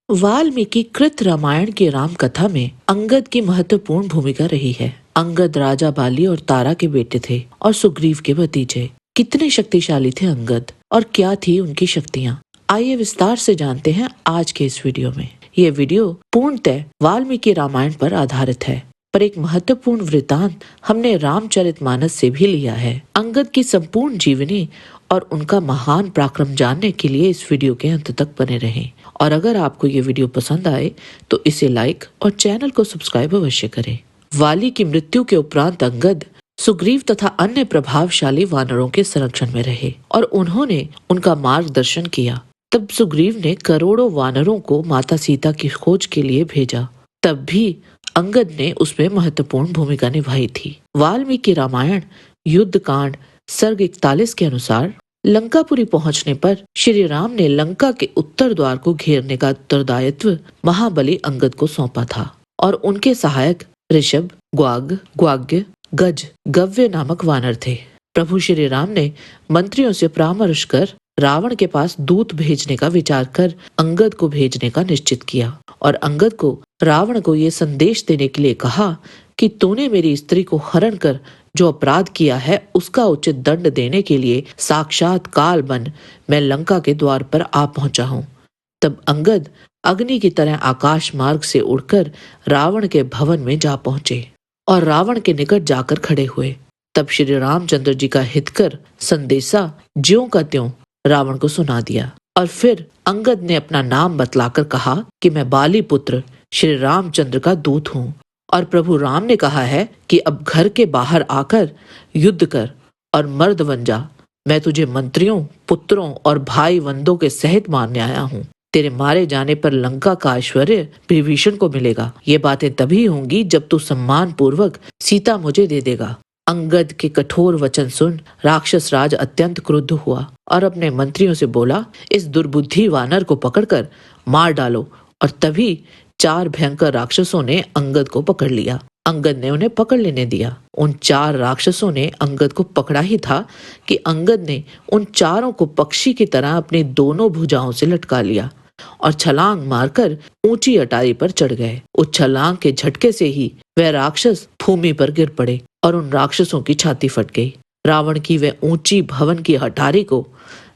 वाल्मीकि कृत रामायण की राम कथा में अंगद की महत्वपूर्ण भूमिका रही है। अंगद राजा बाली और तारा के बेटे थे और सुग्रीव के भतीजे। कितने शक्तिशाली थे अंगद और क्या थी उनकी शक्तियाँ। आइए विस्तार से जानते हैं आज के इस वीडियो में। ये वीडियो पूर्णतः वाल्मीकि रामायण पर आधारित है, पर एक महत्वपूर्ण वृतांत हमने रामचरितमानस से भी लिया है। अंगद की संपूर्ण जीवनी और उनका महान पराक्रम जानने के लिए इस वीडियो के अंत तक बने रहें। और अगर आपको ये वीडियो पसंद आए तो इसे लाइक और चैनल को सब्सक्राइब अवश्य करें। वाली की मृत्यु के उपरांत अंगद सुग्रीव तथा अन्य प्रभावशाली वानरों के संरक्षण में रहे और उन्होंने उनका मार्गदर्शन किया। तब सुग्रीव ने करोड़ों वानरों को माता सीता की खोज के लिए भेजा। तब भी अंगद ने उसमें महत्वपूर्ण भूमिका निभाई थी। वाल्मीकि रामायण युद्ध कांड सर्ग 41 के अनुसार लंकापुरी पहुंचने पर श्री राम ने लंका के उत्तर द्वार को घेरने का उत्तरदायित्व महाबली अंगद को सौंपा था और उनके सहायक ऋषभ, ग्वाग, ग्वाग्य, गज, गव्य नामक वानर थे। प्रभु श्री राम ने मंत्रियों से परामर्श कर रावण के पास दूत भेजने का विचार कर अंगद को भेजने का निश्चित किया और अंगद को रावण को ये संदेश देने के लिए कहा कि तूने मेरी स्त्री को हरण कर जो अपराध किया है उसका उचित दंड देने के लिए साक्षात काल बन मैं लंका के द्वार पर आ पहुंचा हूँ। तब अंगद अग्नि की तरह आकाश मार्ग से उड़कर रावण के भवन में जा पहुंचे और रावण के निकट जाकर खड़े हुए। तब श्री रामचंद्र जी का हितकर संदेशा ज्यों का त्यों रावण को सुना दिया और फिर अंगद ने अपना नाम बतलाकर कहा कि मैं बाली पुत्र श्री रामचंद्र का दूत हूँ और प्रभु राम ने कहा है कि अब घर के बाहर आकर युद्ध कर और मर्द बन जा। मैं तुझे मंत्रियों, पुत्रों और भाई बंदों के सहित मारने आया हूँ। तेरे मारे जाने पर लंका का ऐश्वर्य विभीषण को मिलेगा। ये बातें तभी होंगी जब तू सम्मान पूर्वक सीता मुझे दे देगा। अंगद के कठोर वचन सुन राक्षस राज अत्यंत क्रुद्ध हुआ और अपने मंत्रियों से बोला, इस दुर्बुद्धि वानर को पकड़कर मार डालो। और तभी 4 भयंकर राक्षसों ने अंगद को पकड़ लिया। अंगद ने उन्हें पकड़ लेने दिया। उन 4 राक्षसों ने अंगद को पकड़ा ही था कि अंगद ने उन चारों को पक्षी की तरह अपनी दोनों भुजाओं से लटका लिया और छलांग मारकर ऊंची अटारी पर चढ़ गए। उस छलांग के झटके से ही वह राक्षस भूमि पर गिर पड़े और उन राक्षसों की छाती फट गई। रावण की वह ऊंची भवन की अटारी को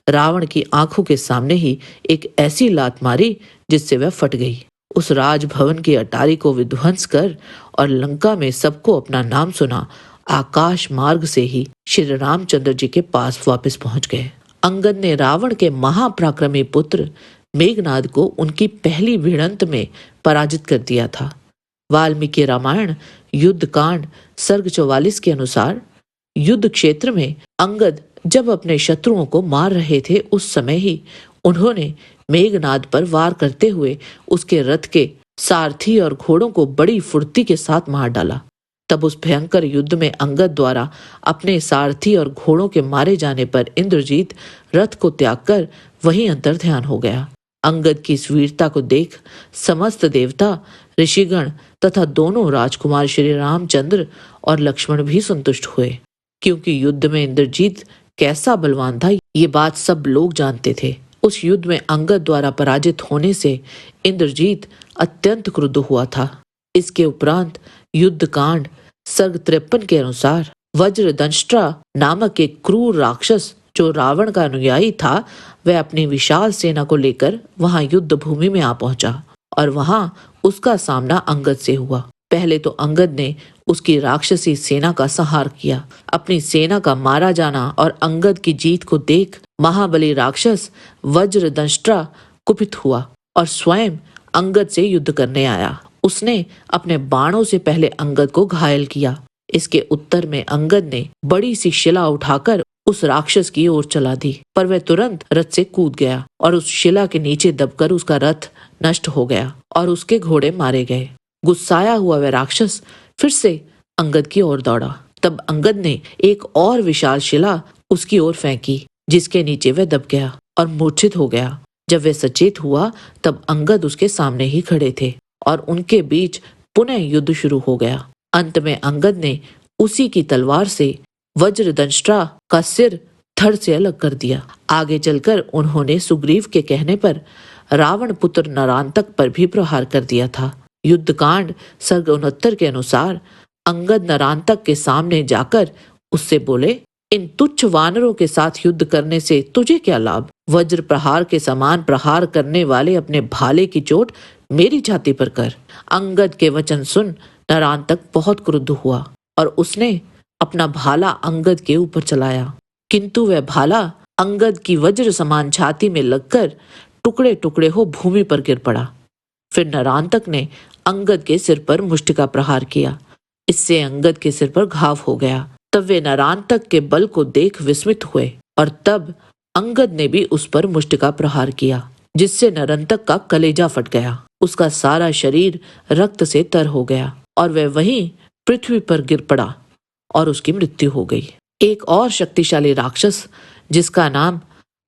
रावण की आंखों के सामने ही एक ऐसी लात मारी जिससे वह फट गई। उस राजभवन की अटारी को विध्वंस कर और लंका में सबको अपना नाम सुना आकाश मार्ग से ही श्री रामचंद्र जी के पास वापस पहुंच गए। अंगद ने रावण के महापराक्रमी पुत्र मेघनाद को उनकी पहली भिड़ंत में पराजित कर दिया था। वाल्मीकि रामायण युद्ध कांड सर्ग 44 के अनुसार युद्ध क्षेत्र में अंगद जब अपने शत्रुओं को मार रहे थे उस समय ही उन्होंने मेघनाद पर वार करते हुए उसके रथ के सारथी और घोड़ों को बड़ी फुर्ती के साथ मार डाला। तब उस भयंकर युद्ध में अंगद द्वारा अपने सारथी और घोड़ों के मारे जाने पर इंद्रजीत रथ को त्याग कर वहीं अंतर्ध्यान हो गया। अंगद की इस वीरता को देख समस्त देवता, ऋषिगण तथा दोनों राजकुमार श्री रामचंद्र और लक्ष्मण भी संतुष्ट हुए, क्योंकि युद्ध में इंद्रजीत कैसा बलवान था ये बात सब लोग जानते थे। उस युद्ध में अंगद द्वारा पराजित होने से इंद्रजीत अत्यंत क्रुद्ध हुआ था। इसके उपरांत युद्ध कांड सर्ग 53 के अनुसार वज्रदंष्ट्रा नामक एक क्रूर राक्षस जो रावण का अनुयायी था, वह अपनी विशाल सेना को लेकर वहां युद्ध भूमि में आ पहुंचा और वहां उसका सामना अंगद से हुआ। पहले तो अंगद ने उसकी राक्षसी सेना का संहार किया। अपनी सेना का मारा जाना और अंगद की जीत को देख महाबली राक्षस वज्रदंष्ट्रा कुपित हुआ और स्वयं अंगद से युद्ध करने आया। उसने अपने बाणों से पहले अंगद को घायल किया। इसके उत्तर में अंगद ने बड़ी सी शिला उठाकर उस राक्षस की ओर चला दी, पर वह तुरंत रथ से कूद गया और उस शिला के नीचे दबकर उसका रथ नष्ट हो गया और उसके घोड़े मारे गए। गुस्साया हुआ वह राक्षस फिर से अंगद की ओर दौड़ा। तब अंगद ने एक और विशाल शिला उसकी ओर फेंकी, जिसके नीचे वह दब गया और मूर्छित हो गया। जब वह सचेत हुआ तब अंगद उसके सामने ही खड़े थे और उनके बीच पुनः युद्ध शुरू हो गया। अंत में अंगद ने उसी की तलवार से वज्रदंष्ट्रा का सिर धड़ से अलग कर दिया। आगे चलकर उन्होंने सुग्रीव के कहने पर रावण पुत्र नरांतक पर भी प्रहार कर दिया था। युद्धकांड सर्ग 69 के अनुसार अंगद नरांतक के सामने जाकर उससे बोले, इन तुच्छ वानरों के साथ युद्ध करने से तुझे क्या लाभ? वज्र प्रहार के समान प्रहार करने वाले अपने भाले की चोट मेरी छाती पर कर। अंगद के वचन सुन नरांतक बहुत क्रुद्ध हुआ और उसने अपना भाला अंगद के ऊपर चलाया, किंतु वह भाला अंगद की वज्र समान छाती में लगकर टुकड़े टुकड़े हो भूमि पर गिर पड़ा। फिर नरांतक ने अंगद के सिर पर मुष्टिका प्रहार किया। इससे अंगद के सिर पर घाव हो गया। तब वे नरांतक के बल को देख विस्मित हुए और तब अंगद ने भी उस पर मुष्टिका प्रहार किया, जिससे नरांतक का कलेजा फट गया। उसका सारा शरीर रक्त से तर हो गया और वह वहीं पृथ्वी पर गिर पड़ा और उसकी मृत्यु हो गई। एक और शक्तिशाली राक्षस जिसका नाम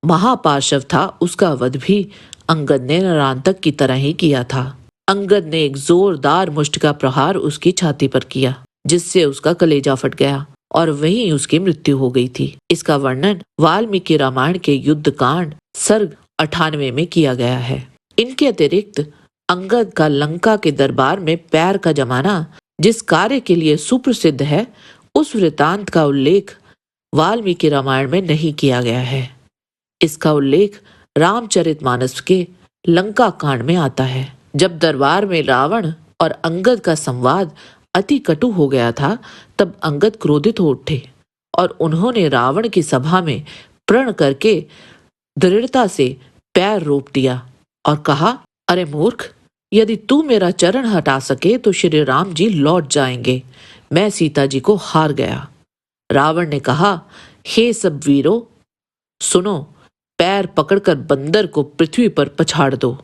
महापार्श्व था, उसका वध भी अंगद ने नरांतक की तरह ही किया था। अंगद ने एक जोरदार मुष्टिका प्रहार उसकी छाती पर किया, जिससे उसका कलेजा फट गया और वहीं उसकी मृत्यु हो गई थी। इसका वर्णन वाल्मीकि रामायण के युद्ध कांड सर्ग 98 में किया गया है। इनके अतिरिक्त अंगद का लंका के दरबार में पैर का जमाना जिस कार्य के लिए सुप्रसिद्ध है, उस वृतांत का उल्लेख वाल्मीकि रामायण में नहीं किया गया है। इसका उल्लेख रामचरितमानस के लंका कांड में आता है। जब दरबार में रावण और अंगद का संवाद अति कटु हो गया था, तब अंगद क्रोधित हो उठे और उन्होंने रावण की सभा में प्रण करके दृढ़ता से पैर रोप दिया और कहा, अरे मूर्ख, यदि तू मेरा चरण हटा सके तो श्री राम जी लौट जाएंगे। मैं सीता जी को हार गया। रावण ने कहा, हे सब वीरों, सुनो, पैर पकड़कर बंदर को पृथ्वी पर पछाड़ दो।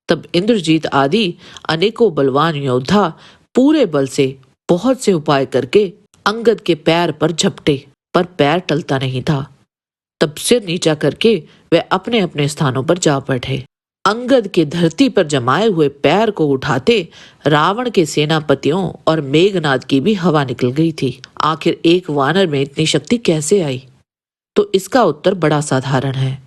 तब इंद्रजीत आदि अनेकों बलवान योद्धा पूरे बल से बहुत से उपाय करके अंगद के पैर पर झपटे, पर पैर टलता नहीं था। तब सिर नीचा करके वे अपने अपने स्थानों पर जा बैठे। अंगद के धरती पर जमाए हुए पैर को उठाते रावण के सेनापतियों और मेघनाद की भी हवा निकल गई थी। आखिर एक वानर में इतनी शक्ति कैसे आई? तो इसका उत्तर बड़ा साधारण है।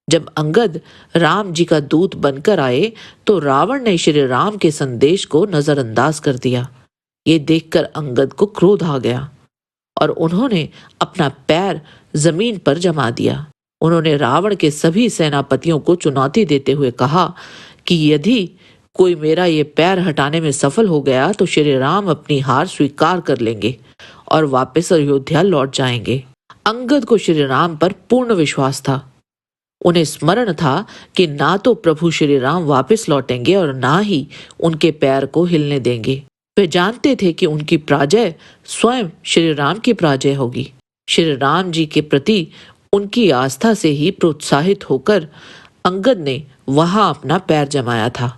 जब अंगद राम जी का दूत बनकर आए तो रावण ने श्री राम के संदेश को नजरअंदाज कर दिया। ये देखकर अंगद को क्रोध आ गया और उन्होंने अपना पैर जमीन पर जमा दिया। उन्होंने रावण के सभी सेनापतियों को चुनौती देते हुए कहा कि यदि कोई मेरा ये पैर हटाने में सफल हो गया तो श्री राम अपनी हार स्वीकार कर लेंगे और वापस अयोध्या लौट जाएंगे। अंगद को श्री राम पर पूर्ण विश्वास था। उन्हें स्मरण था कि ना तो प्रभु श्री राम वापस लौटेंगे और ना ही उनके पैर को हिलने देंगे। वे जानते थे कि उनकी पराजय स्वयं श्री राम की पराजय होगी। श्री राम जी के प्रति उनकी आस्था से ही प्रोत्साहित होकर अंगद ने वहां अपना पैर जमाया था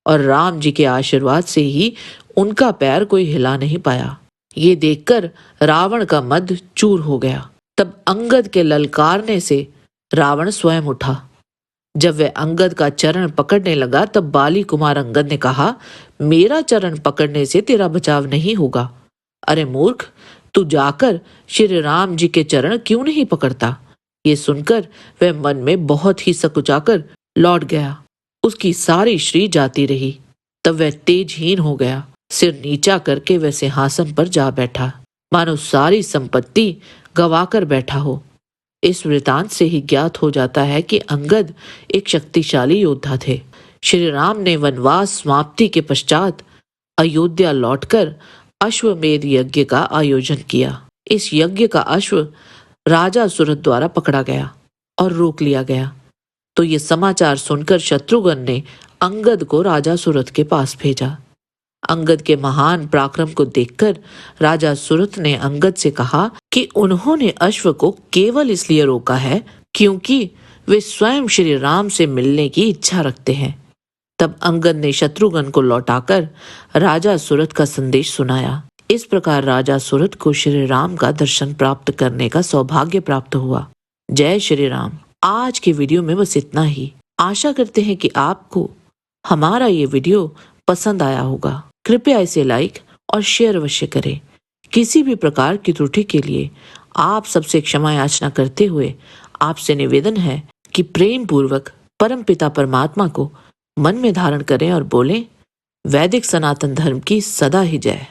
और राम जी के आशीर्वाद से ही उनका पैर कोई हिला नहीं पाया। ये देखकर रावण का मद चूर हो गया। तब अंगद के ललकारने से रावण स्वयं उठा। जब वह अंगद का चरण पकड़ने लगा तब बाली कुमार अंगद ने कहा, मेरा चरण पकड़ने से तेरा बचाव नहीं होगा। अरे मूर्ख, तू जाकर श्री राम जी के चरण क्यों नहीं पकड़ता? ये सुनकर वह मन में बहुत ही सकुचाकर लौट गया। उसकी सारी श्री जाती रही। तब वह तेजहीन हो गया। सिर नीचा करके वह सिंहासन पर जा बैठा, मानो सारी संपत्ति गवाकर बैठा हो। इस वृतांत से ही ज्ञात हो जाता है कि अंगद एक शक्तिशाली योद्धा थे। श्री राम ने वनवास समाप्ति के पश्चात अयोध्या लौटकर अश्वमेध यज्ञ का आयोजन किया। इस यज्ञ का अश्व राजा सुरथ द्वारा पकड़ा गया और रोक लिया गया। तो ये समाचार सुनकर शत्रुघ्न ने अंगद को राजा सुरथ के पास भेजा। अंगद के महान पराक्रम को देखकर राजा सुरथ ने अंगद से कहा कि उन्होंने अश्व को केवल इसलिए रोका है क्योंकि वे स्वयं श्री राम से मिलने की इच्छा रखते हैं। तब अंगद ने शत्रुघ्न को लौटाकर राजा सुरथ का संदेश सुनाया। इस प्रकार राजा सुरथ को श्री राम का दर्शन प्राप्त करने का सौभाग्य प्राप्त हुआ। जय श्री राम। आज के वीडियो में बस इतना ही। आशा करते हैं कि आपको हमारा ये वीडियो पसंद आया होगा। कृपया इसे लाइक और शेयर अवश्य करें। किसी भी प्रकार की त्रुटि के लिए आप सबसे क्षमा याचना करते हुए आपसे निवेदन है कि प्रेम पूर्वक परम पिता परमात्मा को मन में धारण करें और बोलें, वैदिक सनातन धर्म की सदा ही जय।